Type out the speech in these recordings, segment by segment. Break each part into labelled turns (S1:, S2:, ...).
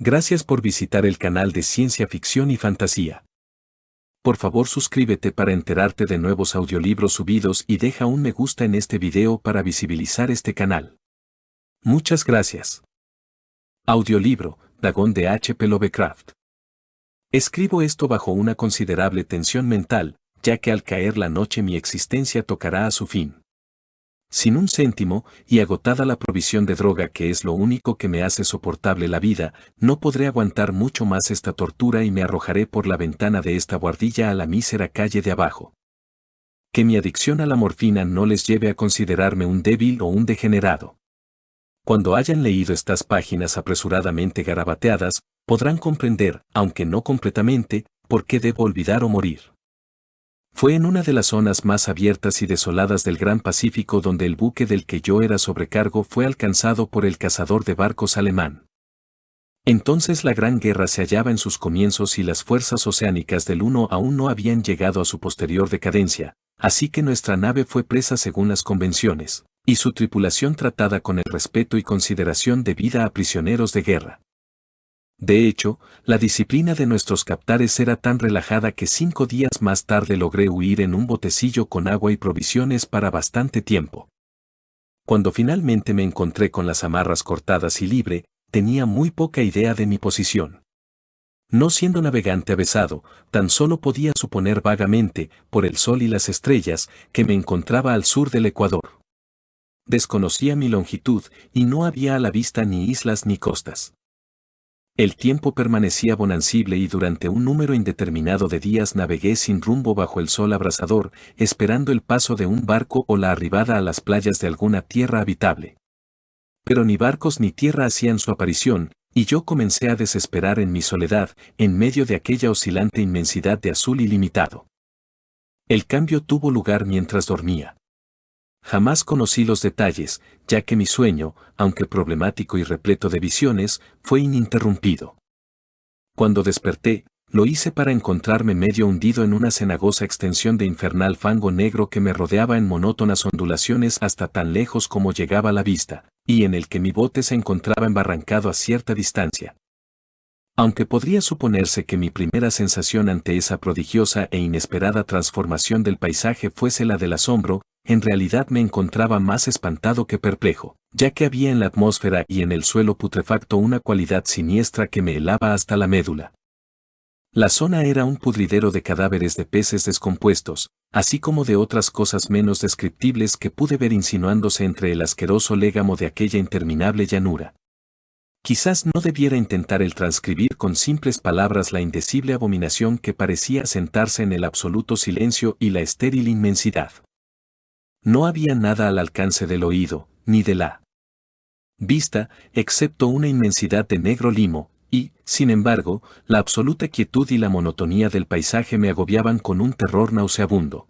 S1: Gracias por visitar el canal de Ciencia Ficción y Fantasía. Por favor suscríbete para enterarte de nuevos audiolibros subidos y deja un me gusta en este video para visibilizar este canal. Muchas gracias. Audiolibro, Dagón de H.P. Lovecraft. Escribo esto bajo una considerable tensión mental, ya que al caer la noche mi existencia tocará a su fin. Sin un céntimo, y agotada la provisión de droga que es lo único que me hace soportable la vida, no podré aguantar mucho más esta tortura y me arrojaré por la ventana de esta buhardilla a la mísera calle de abajo. Que mi adicción a la morfina no les lleve a considerarme un débil o un degenerado. Cuando hayan leído estas páginas apresuradamente garabateadas, podrán comprender, aunque no completamente, por qué debo olvidar o morir. Fue en una de las zonas más abiertas y desoladas del Gran Pacífico donde el buque del que yo era sobrecargo fue alcanzado por el cazador de barcos alemán. Entonces la Gran Guerra se hallaba en sus comienzos y las fuerzas oceánicas del Uno aún no habían llegado a su posterior decadencia, así que nuestra nave fue presa según las convenciones, y su tripulación tratada con el respeto y consideración debida a prisioneros de guerra. De hecho, la disciplina de nuestros captares era tan relajada que 5 días más tarde logré huir en un botecillo con agua y provisiones para bastante tiempo. Cuando finalmente me encontré con las amarras cortadas y libre, tenía muy poca idea de mi posición. No siendo navegante avesado, tan solo podía suponer vagamente, por el sol y las estrellas, que me encontraba al sur del Ecuador. Desconocía mi longitud, y no había a la vista ni islas ni costas. El tiempo permanecía bonancible y durante un número indeterminado de días navegué sin rumbo bajo el sol abrasador, esperando el paso de un barco o la arribada a las playas de alguna tierra habitable. Pero ni barcos ni tierra hacían su aparición, y yo comencé a desesperar en mi soledad, en medio de aquella oscilante inmensidad de azul ilimitado. El cambio tuvo lugar mientras dormía. Jamás conocí los detalles, ya que mi sueño, aunque problemático y repleto de visiones, fue ininterrumpido. Cuando desperté, lo hice para encontrarme medio hundido en una cenagosa extensión de infernal fango negro que me rodeaba en monótonas ondulaciones hasta tan lejos como llegaba la vista, y en el que mi bote se encontraba embarrancado a cierta distancia. Aunque podría suponerse que mi primera sensación ante esa prodigiosa e inesperada transformación del paisaje fuese la del asombro, en realidad me encontraba más espantado que perplejo, ya que había en la atmósfera y en el suelo putrefacto una cualidad siniestra que me helaba hasta la médula. La zona era un pudridero de cadáveres de peces descompuestos, así como de otras cosas menos descriptibles que pude ver insinuándose entre el asqueroso légamo de aquella interminable llanura. Quizás no debiera intentar el transcribir con simples palabras la indecible abominación que parecía sentarse en el absoluto silencio y la estéril inmensidad. No había nada al alcance del oído, ni de la vista, excepto una inmensidad de negro limo, y, sin embargo, la absoluta quietud y la monotonía del paisaje me agobiaban con un terror nauseabundo.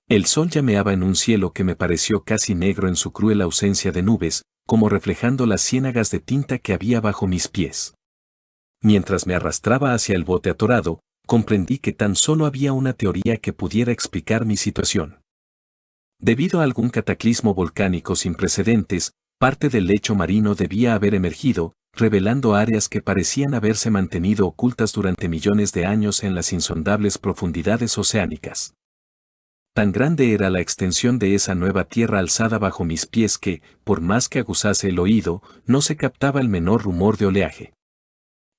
S1: El sol llameaba en un cielo que me pareció casi negro en su cruel ausencia de nubes, como reflejando las ciénagas de tinta que había bajo mis pies. Mientras me arrastraba hacia el bote atorado, comprendí que tan solo había una teoría que pudiera explicar mi situación. Debido a algún cataclismo volcánico sin precedentes, parte del lecho marino debía haber emergido, revelando áreas que parecían haberse mantenido ocultas durante millones de años en las insondables profundidades oceánicas. Tan grande era la extensión de esa nueva tierra alzada bajo mis pies que, por más que aguzase el oído, no se captaba el menor rumor de oleaje.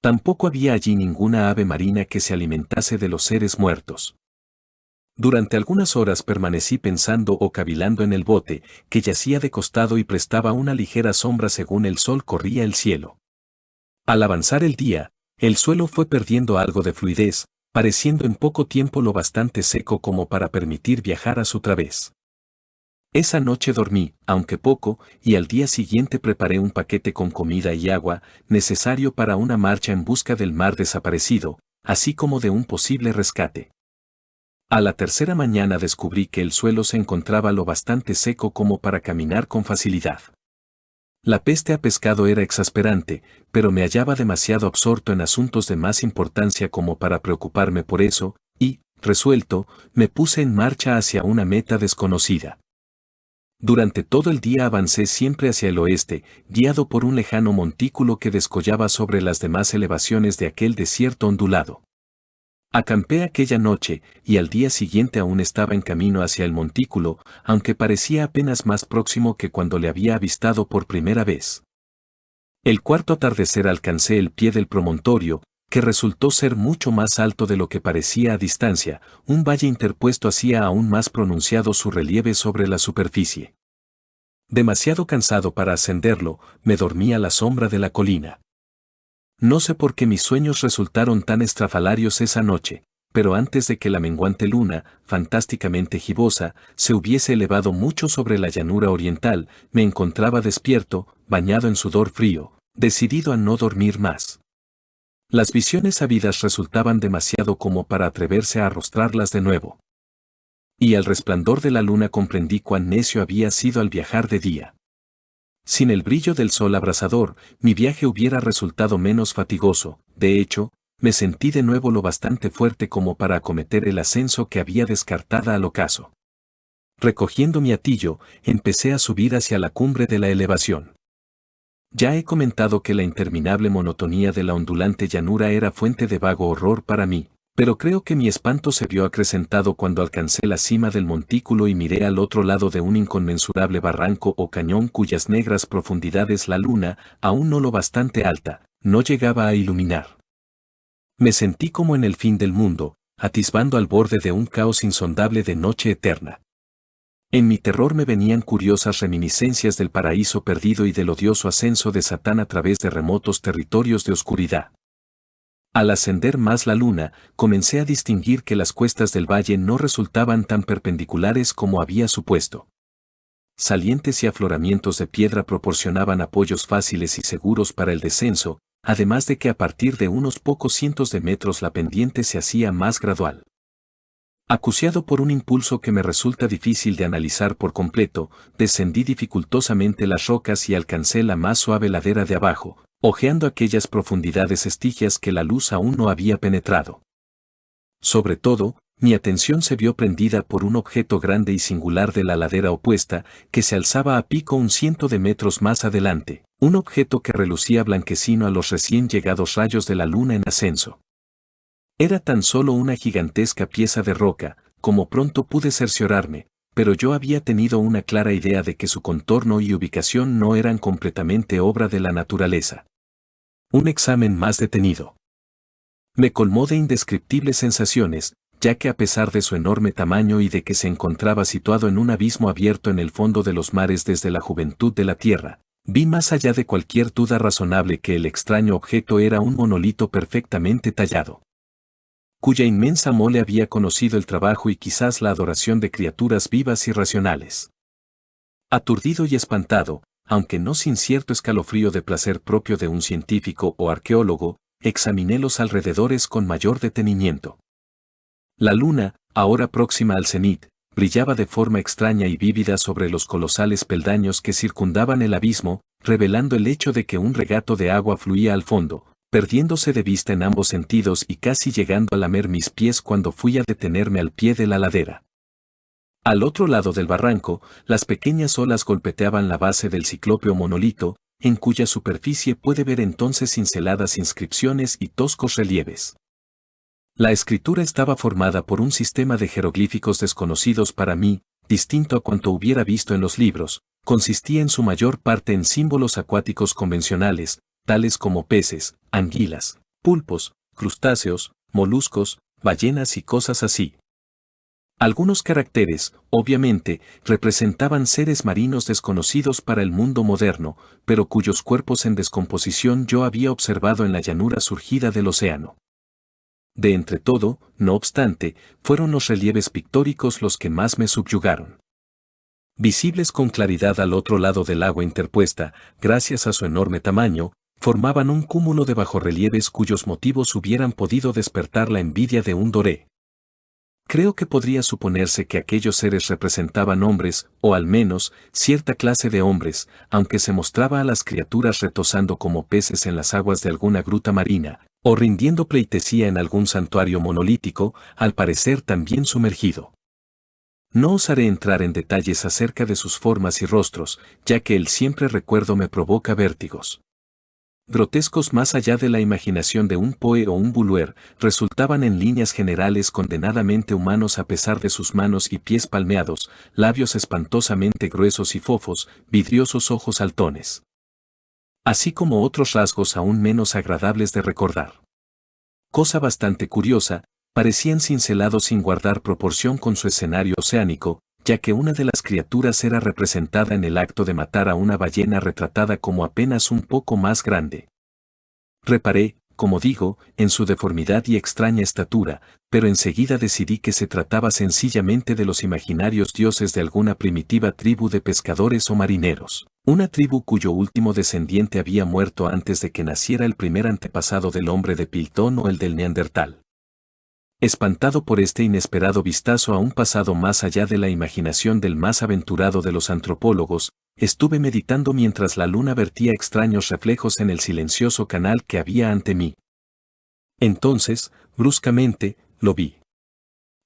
S1: Tampoco había allí ninguna ave marina que se alimentase de los seres muertos. Durante algunas horas permanecí pensando o cavilando en el bote, que yacía de costado y prestaba una ligera sombra según el sol corría el cielo. Al avanzar el día, el suelo fue perdiendo algo de fluidez, pareciendo en poco tiempo lo bastante seco como para permitir viajar a su través. Esa noche dormí, aunque poco, y al día siguiente preparé un paquete con comida y agua, necesario para una marcha en busca del mar desaparecido, así como de un posible rescate. A la tercera mañana descubrí que el suelo se encontraba lo bastante seco como para caminar con facilidad. La peste a pescado era exasperante, pero me hallaba demasiado absorto en asuntos de más importancia como para preocuparme por eso, y, resuelto, me puse en marcha hacia una meta desconocida. Durante todo el día avancé siempre hacia el oeste, guiado por un lejano montículo que descollaba sobre las demás elevaciones de aquel desierto ondulado. Acampé aquella noche, y al día siguiente aún estaba en camino hacia el montículo, aunque parecía apenas más próximo que cuando le había avistado por primera vez. El cuarto atardecer alcancé el pie del promontorio, que resultó ser mucho más alto de lo que parecía a distancia. Un valle interpuesto hacía aún más pronunciado su relieve sobre la superficie. Demasiado cansado para ascenderlo, me dormí a la sombra de la colina. No sé por qué mis sueños resultaron tan estrafalarios esa noche, pero antes de que la menguante luna, fantásticamente gibosa, se hubiese elevado mucho sobre la llanura oriental, me encontraba despierto, bañado en sudor frío, decidido a no dormir más. Las visiones habidas resultaban demasiado como para atreverse a arrostrarlas de nuevo. Y al resplandor de la luna comprendí cuán necio había sido al viajar de día. Sin el brillo del sol abrasador, mi viaje hubiera resultado menos fatigoso. De hecho, me sentí de nuevo lo bastante fuerte como para acometer el ascenso que había descartada al ocaso. Recogiendo mi hatillo, empecé a subir hacia la cumbre de la elevación. Ya he comentado que la interminable monotonía de la ondulante llanura era fuente de vago horror para mí, pero creo que mi espanto se vio acrecentado cuando alcancé la cima del montículo y miré al otro lado de un inconmensurable barranco o cañón cuyas negras profundidades la luna, aún no lo bastante alta, no llegaba a iluminar. Me sentí como en el fin del mundo, atisbando al borde de un caos insondable de noche eterna. En mi terror me venían curiosas reminiscencias del paraíso perdido y del odioso ascenso de Satán a través de remotos territorios de oscuridad. Al ascender más la luna, comencé a distinguir que las cuestas del valle no resultaban tan perpendiculares como había supuesto. Salientes y afloramientos de piedra proporcionaban apoyos fáciles y seguros para el descenso, además de que a partir de unos pocos cientos de metros la pendiente se hacía más gradual. Acuciado por un impulso que me resulta difícil de analizar por completo, descendí dificultosamente las rocas y alcancé la más suave ladera de abajo, ojeando aquellas profundidades estigias que la luz aún no había penetrado. Sobre todo, mi atención se vio prendida por un objeto grande y singular de la ladera opuesta, que se alzaba a pico 100 metros más adelante, un objeto que relucía blanquecino a los recién llegados rayos de la luna en ascenso. Era tan solo una gigantesca pieza de roca, como pronto pude cerciorarme, pero yo había tenido una clara idea de que su contorno y ubicación no eran completamente obra de la naturaleza. Un examen más detenido me colmó de indescriptibles sensaciones, ya que a pesar de su enorme tamaño y de que se encontraba situado en un abismo abierto en el fondo de los mares desde la juventud de la Tierra, vi más allá de cualquier duda razonable que el extraño objeto era un monolito perfectamente tallado, cuya inmensa mole había conocido el trabajo y quizás la adoración de criaturas vivas y racionales. Aturdido y espantado, aunque no sin cierto escalofrío de placer propio de un científico o arqueólogo, examiné los alrededores con mayor detenimiento. La luna, ahora próxima al cenit, brillaba de forma extraña y vívida sobre los colosales peldaños que circundaban el abismo, revelando el hecho de que un regato de agua fluía al fondo, perdiéndose de vista en ambos sentidos y casi llegando a lamer mis pies cuando fui a detenerme al pie de la ladera. Al otro lado del barranco, las pequeñas olas golpeteaban la base del ciclópeo monolito, en cuya superficie puede ver entonces cinceladas inscripciones y toscos relieves. La escritura estaba formada por un sistema de jeroglíficos desconocidos para mí, distinto a cuanto hubiera visto en los libros, consistía en su mayor parte en símbolos acuáticos convencionales, tales como peces, anguilas, pulpos, crustáceos, moluscos, ballenas y cosas así. Algunos caracteres, obviamente, representaban seres marinos desconocidos para el mundo moderno, pero cuyos cuerpos en descomposición yo había observado en la llanura surgida del océano. De entre todo, no obstante, fueron los relieves pictóricos los que más me subyugaron. Visibles con claridad al otro lado del agua interpuesta, gracias a su enorme tamaño, formaban un cúmulo de bajorrelieves cuyos motivos hubieran podido despertar la envidia de un doré. Creo que podría suponerse que aquellos seres representaban hombres, o al menos, cierta clase de hombres, aunque se mostraba a las criaturas retozando como peces en las aguas de alguna gruta marina, o rindiendo pleitesía en algún santuario monolítico, al parecer también sumergido. No osaré entrar en detalles acerca de sus formas y rostros, ya que el siempre recuerdo me provoca vértigos. Grotescos más allá de la imaginación de un Poe o un Bulwer, resultaban en líneas generales condenadamente humanos a pesar de sus manos y pies palmeados, labios espantosamente gruesos y fofos, vidriosos ojos saltones. Así como otros rasgos aún menos agradables de recordar. Cosa bastante curiosa, parecían cincelados sin guardar proporción con su escenario oceánico, ya que una de las criaturas era representada en el acto de matar a una ballena retratada como apenas un poco más grande. Reparé, como digo, en su deformidad y extraña estatura, pero enseguida decidí que se trataba sencillamente de los imaginarios dioses de alguna primitiva tribu de pescadores o marineros, una tribu cuyo último descendiente había muerto antes de que naciera el primer antepasado del hombre de Piltón o el del Neandertal. Espantado por este inesperado vistazo a un pasado más allá de la imaginación del más aventurado de los antropólogos, estuve meditando mientras la luna vertía extraños reflejos en el silencioso canal que había ante mí. Entonces, bruscamente, lo vi.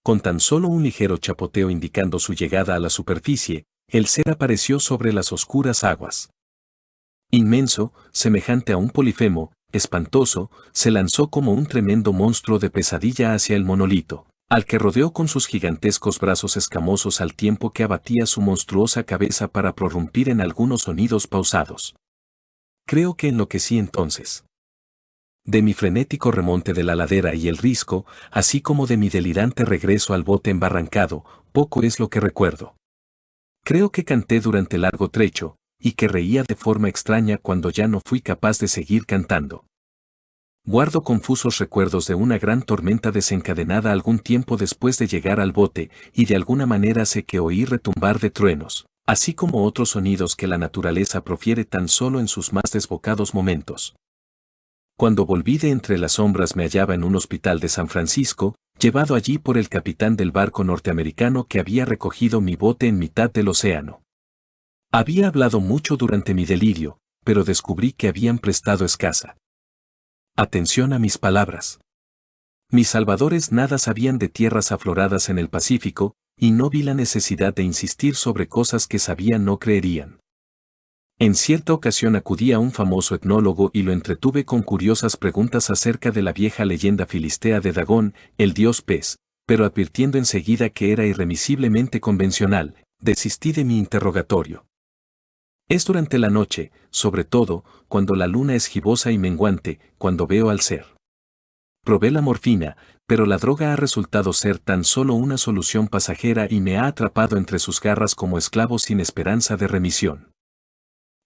S1: Con tan solo un ligero chapoteo indicando su llegada a la superficie, el ser apareció sobre las oscuras aguas. Inmenso, semejante a un polifemo, espantoso, se lanzó como un tremendo monstruo de pesadilla hacia el monolito, al que rodeó con sus gigantescos brazos escamosos al tiempo que abatía su monstruosa cabeza para prorrumpir en algunos sonidos pausados. Creo que enloquecí entonces. De mi frenético remonte de la ladera y el risco, así como de mi delirante regreso al bote embarrancado, poco es lo que recuerdo. Creo que canté durante largo trecho, y que reía de forma extraña cuando ya no fui capaz de seguir cantando. Guardo confusos recuerdos de una gran tormenta desencadenada algún tiempo después de llegar al bote, y de alguna manera sé que oí retumbar de truenos, así como otros sonidos que la naturaleza profiere tan solo en sus más desbocados momentos. Cuando volví de entre las sombras me hallaba en un hospital de San Francisco, llevado allí por el capitán del barco norteamericano que había recogido mi bote en mitad del océano. Había hablado mucho durante mi delirio, pero descubrí que habían prestado escasa atención a mis palabras. Mis salvadores nada sabían de tierras afloradas en el Pacífico, y no vi la necesidad de insistir sobre cosas que sabían no creerían. En cierta ocasión acudí a un famoso etnólogo y lo entretuve con curiosas preguntas acerca de la vieja leyenda filistea de Dagón, el dios pez, pero advirtiendo enseguida que era irremisiblemente convencional, desistí de mi interrogatorio. Es durante la noche, sobre todo, cuando la luna es gibosa y menguante, cuando veo al ser. Probé la morfina, pero la droga ha resultado ser tan solo una solución pasajera y me ha atrapado entre sus garras como esclavo sin esperanza de remisión.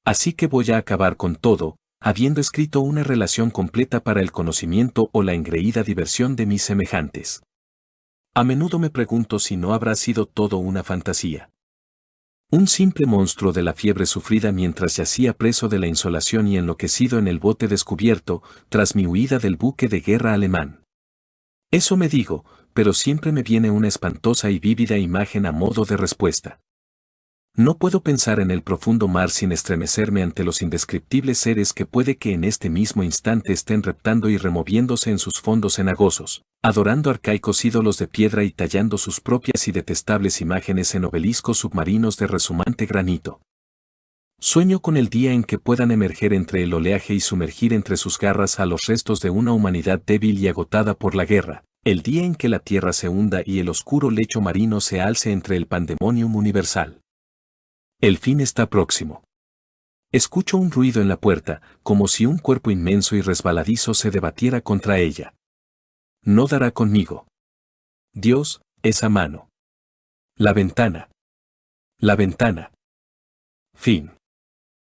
S1: Así que voy a acabar con todo, habiendo escrito una relación completa para el conocimiento o la engreída diversión de mis semejantes. A menudo me pregunto si no habrá sido todo una fantasía. Un simple monstruo de la fiebre sufrida mientras yacía preso de la insolación y enloquecido en el bote descubierto, tras mi huida del buque de guerra alemán. Eso me digo, pero siempre me viene una espantosa y vívida imagen a modo de respuesta. No puedo pensar en el profundo mar sin estremecerme ante los indescriptibles seres que puede que en este mismo instante estén reptando y removiéndose en sus fondos cenagosos, adorando arcaicos ídolos de piedra y tallando sus propias y detestables imágenes en obeliscos submarinos de resumante granito. Sueño con el día en que puedan emerger entre el oleaje y sumergir entre sus garras a los restos de una humanidad débil y agotada por la guerra, el día en que la tierra se hunda y el oscuro lecho marino se alce entre el pandemonium universal. El fin está próximo. Escucho un ruido en la puerta, como si un cuerpo inmenso y resbaladizo se debatiera contra ella. No dará conmigo. Dios, esa mano. La ventana. La ventana. Fin.